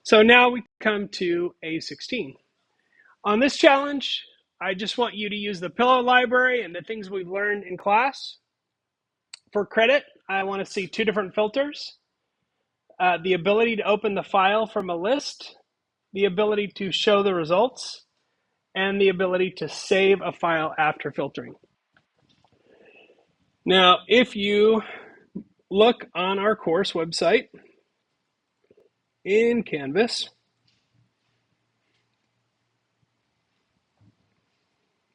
So now we come to A16. On this challenge, I just want you to use the pillow library and the things we've learned in class. For credit, I want to see two different filters. The ability to open the file from a list, the ability to show the results, and the ability to save a file after filtering. Now, if you look on our course website in Canvas,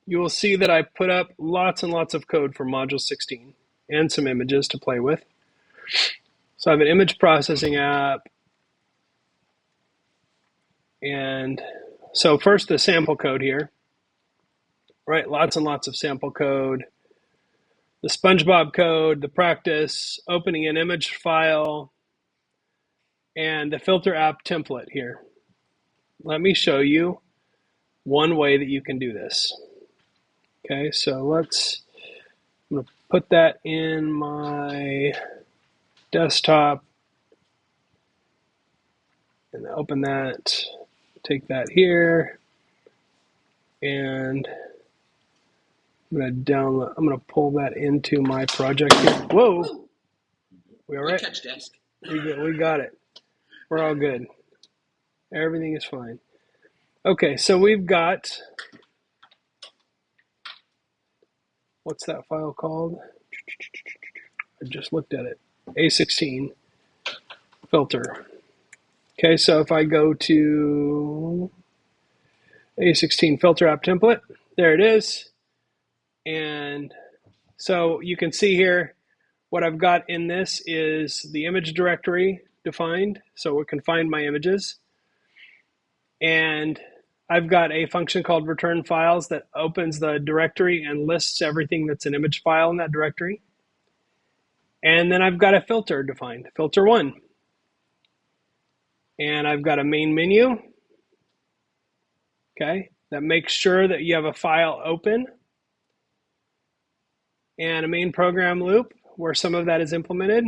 you will see that I put up lots and lots of code for Module 16 and some images to play with. So I have an image processing app. And so first the sample code here, right? Lots and lots of sample code. The SpongeBob code, the practice, opening an image file, and the filter app template here. Let me show you one way that you can do this. Okay, so I'm going to put that in my desktop and open that, take that here, and I'm going to pull that into my project here. Whoa, we all right? Catch desk. We got it. We're all good. Everything is fine. Okay, so we've got, what's that file called? I just looked at it. A16 filter. Okay, so if I go to A16 filter app template, there it is. And so you can see here, what I've got in this is the image directory defined, so it can find my images. And I've got a function called return files that opens the directory and lists everything that's an image file in that directory. And then I've got a filter defined, filter 1. And I've got a main menu, okay, that makes sure that you have a file open, and a main program loop where some of that is implemented.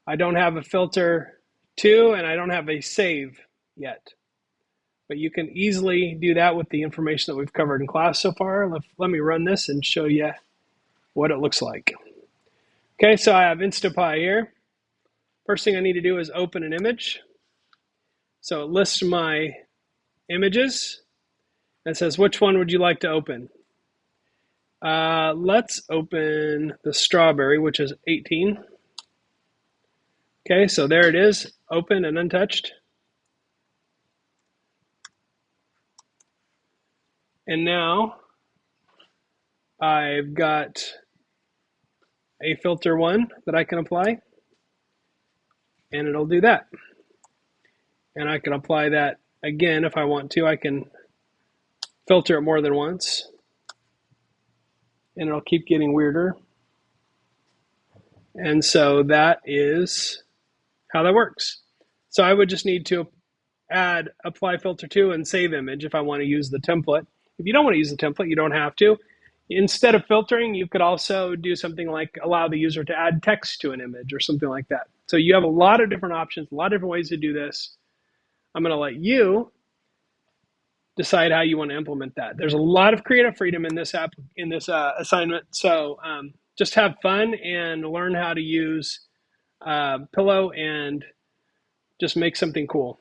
I don't have a filter 2, and I don't have a save yet. But you can easily do that with the information that we've covered in class so far. Let me run this and show you what it looks like. Okay, so I have Instapy here. First thing I need to do is open an image. So it lists my images and says, which one would you like to open? Let's open the strawberry, which is 18. Okay, so there it is, open and untouched. And now I've got a filter 1 that I can apply, and it'll do that. And I can apply that again if I want to. I can filter it more than once, and it'll keep getting weirder. And so that is how that works. So I would just need to add apply filter 2 and save image if I want to use the template. If you don't want to use the template, you don't have to. Instead of filtering, you could also do something like allow the user to add text to an image or something like that. So you have a lot of different options, a lot of different ways to do this. I'm going to let you decide how you want to implement that. There's a lot of creative freedom in this assignment. So just have fun and learn how to use Pillow and just make something cool.